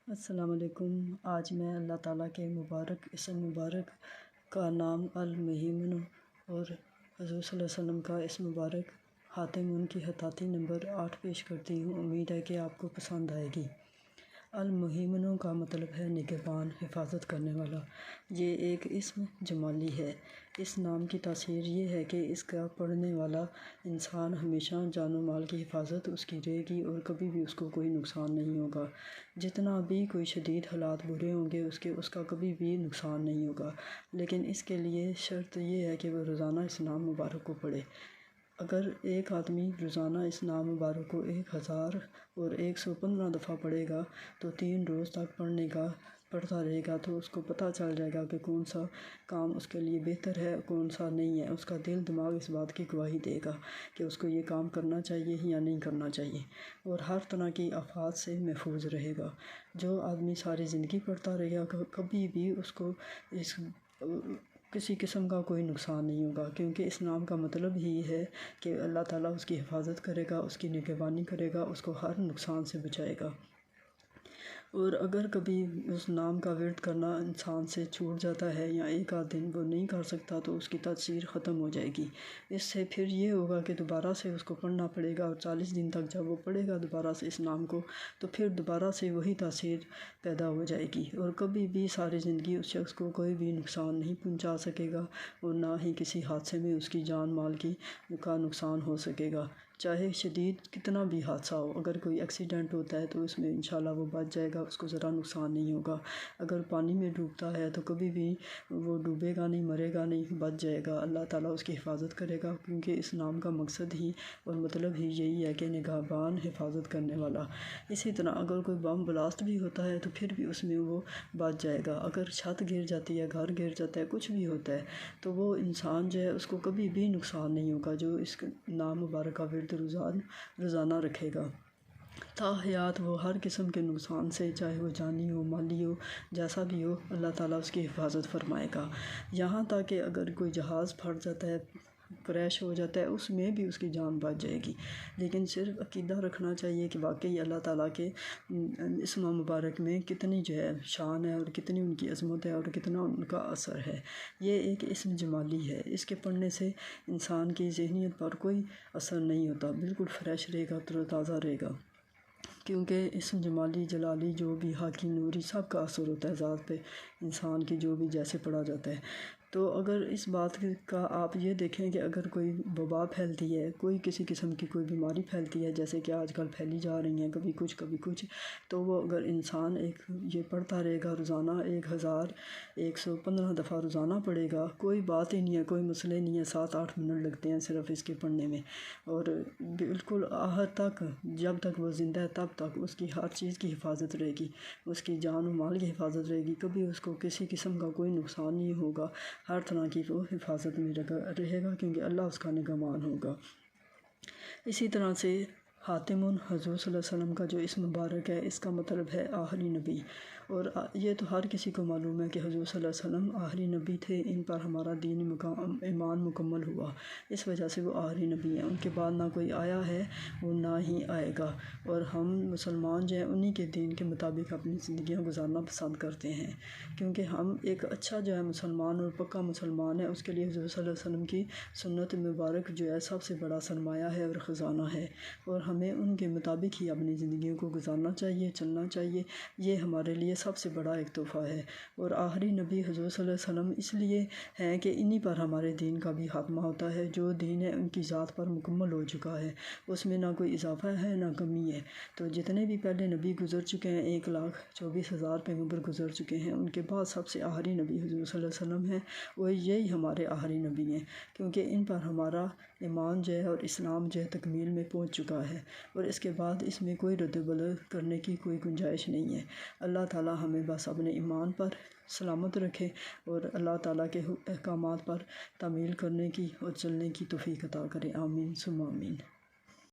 السلام علیکم۔ آج میں اللہ تعالیٰ کے مبارک اسم مبارک کا نام المہیمن اور حضور صلی اللہ علیہ وسلم کا اسم مبارک حاتم کی حطاطی نمبر 8 پیش کرتی ہوں۔ امید ہے کہ آپ کو پسند آئے گی۔ المہیمن کا مطلب ہے نگہبان، حفاظت کرنے والا۔ یہ ایک اسم جمالی ہے۔ اس نام کی تاثیر یہ ہے کہ اس کا پڑھنے والا انسان ہمیشہ جان و مال کی حفاظت اس کی رہے گی اور کبھی بھی اس کو کوئی نقصان نہیں ہوگا۔ جتنا بھی کوئی شدید حالات برے ہوں گے اس کا کبھی بھی نقصان نہیں ہوگا، لیکن اس کے لیے شرط یہ ہے کہ وہ روزانہ اس نام مبارک کو پڑھے۔ اگر ایک آدمی روزانہ اس نام مبارک کو 1015 دفعہ پڑھے گا تو 3 روز تک پڑھتا رہے گا تو اس کو پتہ چل جائے گا کہ کون سا کام اس کے لیے بہتر ہے، کون سا نہیں ہے۔ اس کا دل دماغ اس بات کی گواہی دے گا کہ اس کو یہ کام کرنا چاہیے یا نہیں کرنا چاہیے، اور ہر طرح کی آفات سے محفوظ رہے گا۔ جو آدمی ساری زندگی پڑھتا رہے گا کبھی بھی اس کو کسی قسم کا کوئی نقصان نہیں ہوگا، کیونکہ اس نام کا مطلب ہی ہے کہ اللہ تعالیٰ اس کی حفاظت کرے گا، اس کی نگہبانی کرے گا، اس کو ہر نقصان سے بچائے گا۔ اور اگر کبھی اس نام کا ورد کرنا انسان سے چھوٹ جاتا ہے یا ایک آدھ دن وہ نہیں کر سکتا تو اس کی تاثیر ختم ہو جائے گی۔ اس سے پھر یہ ہوگا کہ دوبارہ سے اس کو پڑھنا پڑے گا، اور 40 دن تک جب وہ پڑھے گا دوبارہ سے اس نام کو تو پھر دوبارہ سے وہی تاثیر پیدا ہو جائے گی، اور کبھی بھی ساری زندگی اس شخص کو کوئی بھی نقصان نہیں پہنچا سکے گا، اور نہ ہی کسی حادثے میں اس کی جان مال کا نقصان ہو سکے گا۔ چاہے شدید کتنا بھی حادثہ ہو، اگر کوئی ایکسیڈنٹ ہوتا ہے تو اس میں انشاءاللہ وہ بچ جائے گا، اس کو ذرا نقصان نہیں ہوگا۔ اگر پانی میں ڈوبتا ہے تو کبھی بھی وہ ڈوبے گا نہیں، مرے گا نہیں، بچ جائے گا۔ اللہ تعالیٰ اس کی حفاظت کرے گا، کیونکہ اس نام کا مقصد ہی اور مطلب ہی یہی ہے کہ نگہبان، حفاظت کرنے والا۔ اسی طرح اگر کوئی بم بلاسٹ بھی ہوتا ہے تو پھر بھی اس میں وہ بچ جائے گا۔ اگر چھت گر جاتی ہے، گھر گر جاتا ہے، کچھ بھی ہوتا ہے تو وہ انسان جو ہے اس کو کبھی بھی نقصان نہیں ہوگا جو اس نام مبارک کا ورد روزانہ رکھے گا۔ تا حیات وہ ہر قسم کے نقصان سے، چاہے وہ جانی ہو، مالی ہو، جیسا بھی ہو، اللہ تعالیٰ اس کی حفاظت فرمائے گا۔ یہاں تک کہ اگر کوئی جہاز پھٹ جاتا ہے، کریش ہو جاتا ہے، اس میں بھی اس کی جان بچ جائے گی۔ لیکن صرف عقیدہ رکھنا چاہیے کہ واقعی اللہ تعالیٰ کے اسم مبارک میں کتنی جو ہے شان ہے، اور کتنی ان کی عظمت ہے، اور کتنا ان کا اثر ہے۔ یہ ایک اسم جمالی ہے۔ اس کے پڑھنے سے انسان کی ذہنیت پر کوئی اثر نہیں ہوتا، بالکل فریش رہے گا، تر و تازہ رہے گا، کیونکہ اسم جمالی جلالی جو بھی حاکی نوری سب کا اثر ہوتا ہے ذات پہ انسان کی، جو بھی جیسے پڑھا جاتا ہے۔ تو اگر اس بات کا آپ یہ دیکھیں کہ اگر کوئی وبا پھیلتی ہے، کوئی کسی قسم کی کوئی بیماری پھیلتی ہے، جیسے کہ آج کل پھیلی جا رہی ہیں، کبھی کچھ، تو وہ اگر انسان یہ پڑھتا رہے گا روزانہ 1115 دفعہ روزانہ پڑھے گا، کوئی بات ہی نہیں ہے، کوئی مسئلہ نہیں ہے، 7-8 منٹ لگتے ہیں صرف اس کے پڑھنے میں، اور بالکل آخر تک جب تک وہ زندہ ہے تب تک اس کی ہر چیز کی حفاظت رہے گی، اس کی جان و مال کی حفاظت رہے گی، کبھی اس کو کسی قسم کا کوئی نقصان نہیں ہوگا، ہر طرح کی وہ حفاظت میں رہے گا، کیونکہ اللہ اس کا نگہبان ہوگا۔ اسی طرح سے حاتم حضور صلی اللہ علیہ وسلم کا جو اسم مبارک ہے، اس کا مطلب ہے آخری نبی، اور یہ تو ہر کسی کو معلوم ہے کہ حضور صلی اللہ علیہ وسلم آخری نبی تھے، ان پر ہمارا ایمان مکمل ہوا، اس وجہ سے وہ آخری نبی ہیں۔ ان کے بعد نہ کوئی آیا ہے، وہ نہ ہی آئے گا، اور ہم مسلمان جو ہیں انہی کے دین کے مطابق اپنی زندگیاں گزارنا پسند کرتے ہیں، کیونکہ ہم ایک اچھا جو ہے مسلمان اور پکا مسلمان ہے، اس کے لیے حضور صلی اللہ علیہ وسلم کی سنت مبارک جو ہے سب سے بڑا سرمایہ ہے اور خزانہ ہے، اور ہمیں ان کے مطابق ہی اپنی زندگیوں کو گزارنا چاہیے، چلنا چاہیے۔ یہ ہمارے لیے سب سے بڑا ایک تحفہ ہے، اور آخری نبی حضور صلی اللہ علیہ وسلم اس لیے ہیں کہ انہی پر ہمارے دین کا بھی خاتمہ ہوتا ہے۔ جو دین ہے ان کی ذات پر مکمل ہو چکا ہے، اس میں نہ کوئی اضافہ ہے نہ کمی ہے۔ تو جتنے بھی پہلے نبی گزر چکے ہیں، 1,24,000 پیغمبر گزر چکے ہیں، ان کے بعد سب سے آخری نبی حضور صلی اللہ علیہ وسلم ہیں، وہ یہی ہمارے آخری نبی ہیں، کیونکہ ان پر ہمارا ایمان جو ہے اور اسلام جو ہے تکمیل میں پہنچ چکا ہے، اور اس کے بعد اس میں کوئی رد و بدل کرنے کی کوئی گنجائش نہیں ہے۔ اللہ تعالیٰ ہمیں بس اپنے ایمان پر سلامت رکھے، اور اللہ تعالیٰ کے احکامات پر تعمیل کرنے کی اور چلنے کی توفیق عطا کرے۔ آمین ثم آمین۔